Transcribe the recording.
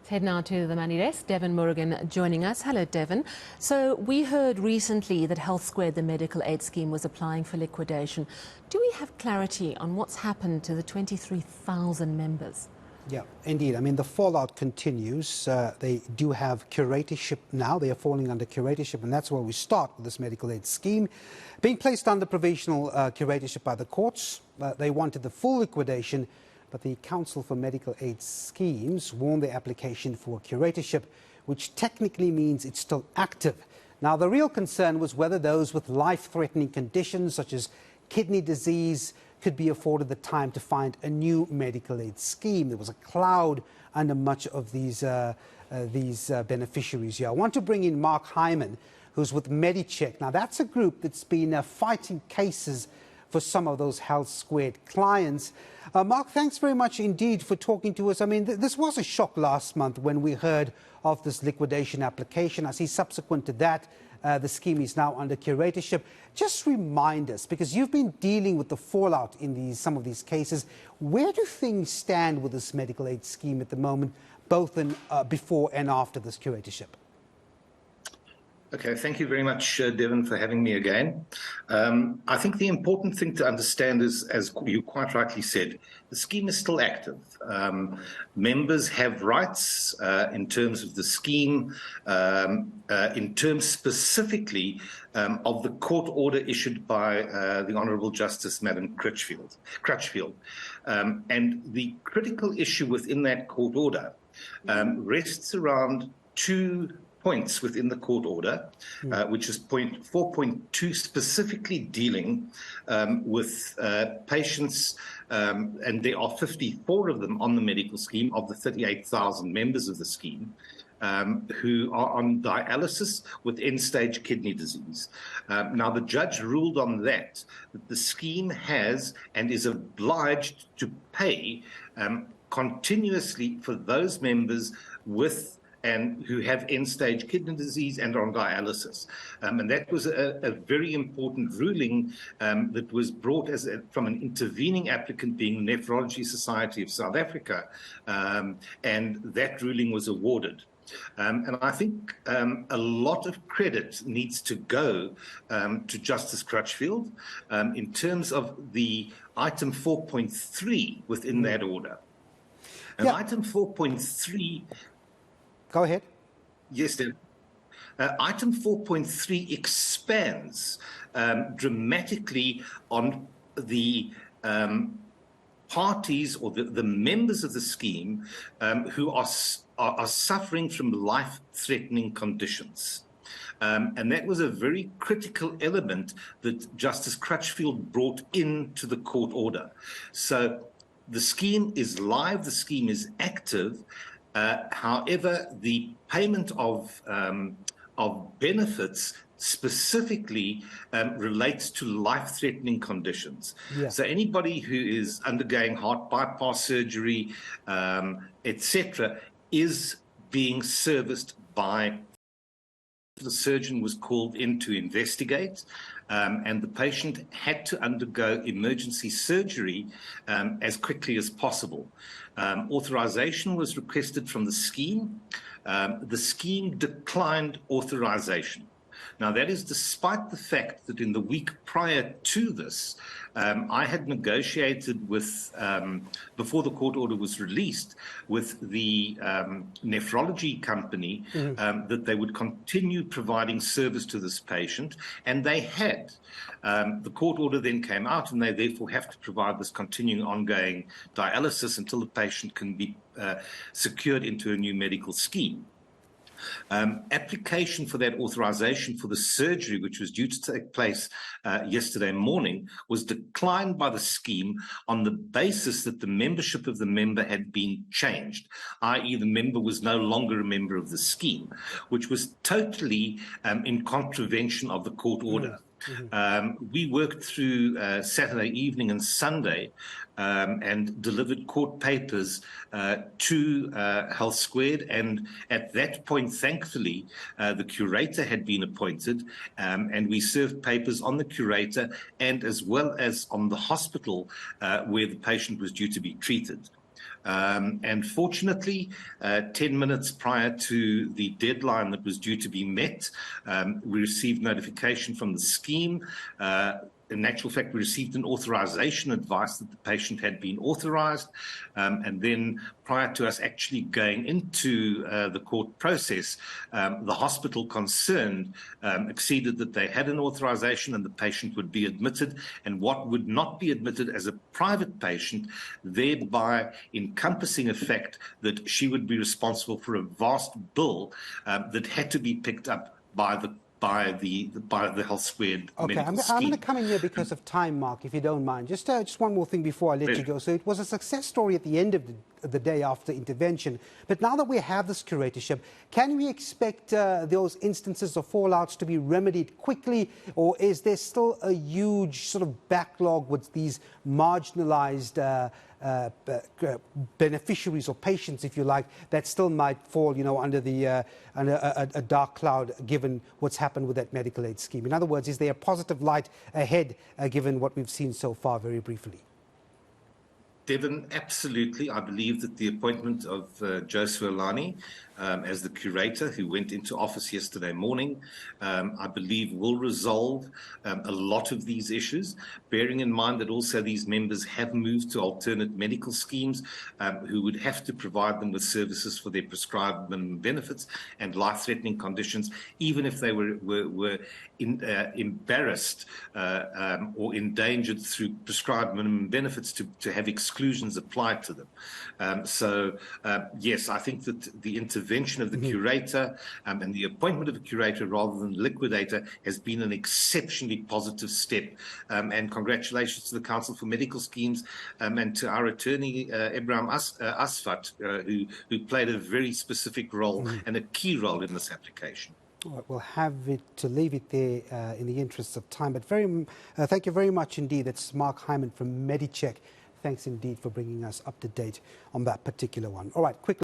Let's head now to the Money Desk. Devin Morgan joining us. Hello, Devin. So we heard recently that Health Squared, the medical aid scheme, was applying for liquidation. Do we have clarity on what's happened to the 23,000 members? Yeah, indeed. I mean, the fallout continues. They do have curatorship now. They are falling under curatorship, and that's where we start with this medical aid scheme. Being placed under provisional curatorship by the courts, they wanted the full liquidation, but the Council for Medical Aid Schemes warned the application for curatorship, which technically means it's still active. Now, the real concern was whether those with life-threatening conditions, such as kidney disease, could be afforded the time to find a new medical aid scheme. There was a cloud under much of these beneficiaries here. I want to bring in Mark Hyman, who's with Medicheck. Now, that's a group that's been fighting cases for some of those Health Squared clients. Mark, thanks very much indeed for talking to us. I mean, this was a shock last month when we heard of this liquidation application. I see subsequent to that, the scheme is now under curatorship. Just remind us, because you've been dealing with the fallout in some of these cases, where do things stand with this medical aid scheme at the moment, both in, before and after this curatorship? Okay, thank you very much, Devin, for having me again. I think the important thing to understand is, as you quite rightly said, the scheme is still active. Members have rights in terms of the scheme, in terms specifically of the court order issued by the Honourable Justice Madam Crutchfield. And the critical issue within that court order rests around two points within the court order, which is point 4.2, specifically dealing with patients, and there are 54 of them on the medical scheme of the 38,000 members of the scheme, who are on dialysis with end-stage kidney disease. Now, the judge ruled on that the scheme has and is obliged to pay continuously for those members with and who have end-stage kidney disease and are on dialysis. And that was a very important ruling that was brought from an intervening applicant, being the Nephrology Society of South Africa, and that ruling was awarded. And I think a lot of credit needs to go to Justice Crutchfield in terms of the item 4.3 within that order. And item 4.3... Go ahead. Yes, then. Item 4.3 expands dramatically on the parties or the members of the scheme who are suffering from life-threatening conditions. And that was a very critical element that Justice Crutchfield brought into the court order. So the scheme is live, the scheme is active. However, the payment of benefits specifically relates to life-threatening conditions. Yeah. So anybody who is undergoing heart bypass surgery, etc., is being serviced by the surgeon was called in to investigate, and the patient had to undergo emergency surgery as quickly as possible. Authorization was requested from the scheme. The scheme declined authorization. Now, that is despite the fact that in the week prior to this, I had negotiated with, before the court order was released, with the nephrology company that they would continue providing service to this patient, and they had. The court order then came out, and they therefore have to provide this continuing ongoing dialysis until the patient can be secured into a new medical scheme. Application for that authorization for the surgery, which was due to take place yesterday morning, was declined by the scheme on the basis that the membership of the member had been changed, i.e. the member was no longer a member of the scheme, which was totally in contravention of the court order. We worked through Saturday evening and Sunday and delivered court papers to Health Squared, and at that point, thankfully, the curator had been appointed, and we served papers on the curator and as well as on the hospital where the patient was due to be treated. And fortunately, 10 minutes prior to the deadline that was due to be met, we received notification from the scheme. In actual fact, we received an authorization advice that the patient had been authorized. And then prior to us actually going into the court process, the hospital concerned acceded that they had an authorization and the patient would be admitted, and what would not be admitted as a private patient, thereby encompassing a fact that she would be responsible for a vast bill that had to be picked up by the Health Squared medical scheme. I'm going to come in here because of time, Mark, if you don't mind. Just one more thing before I let you go. So it was a success story at the end of the day after intervention. But now that we have this curatorship, can we expect those instances of fallouts to be remedied quickly, or is there still a huge sort of backlog with these marginalized beneficiaries or patients, if you like, that still might fall, under a dark cloud, given what's happened with that medical aid scheme? In other words, is there a positive light ahead, given what we've seen so far, very briefly? Devin, absolutely. I believe that the appointment of Joseph Olani as the curator, who went into office yesterday morning, I believe will resolve a lot of these issues, bearing in mind that also these members have moved to alternate medical schemes who would have to provide them with services for their prescribed minimum benefits and life-threatening conditions, even if they were embarrassed or endangered through prescribed minimum benefits to have exclusions applied to them. Yes, I think that the intervention of the curator and the appointment of a curator rather than liquidator has been an exceptionally positive step. And congratulations to the Council for Medical Schemes and to our attorney, Ibrahim Asfat, who played a very specific role and a key role in this application. All right, we'll have to leave it there in the interests of time. But thank you very much indeed. That's Mark Hyman from Medicheck. Thanks indeed for bringing us up to date on that particular one. All right, quickly.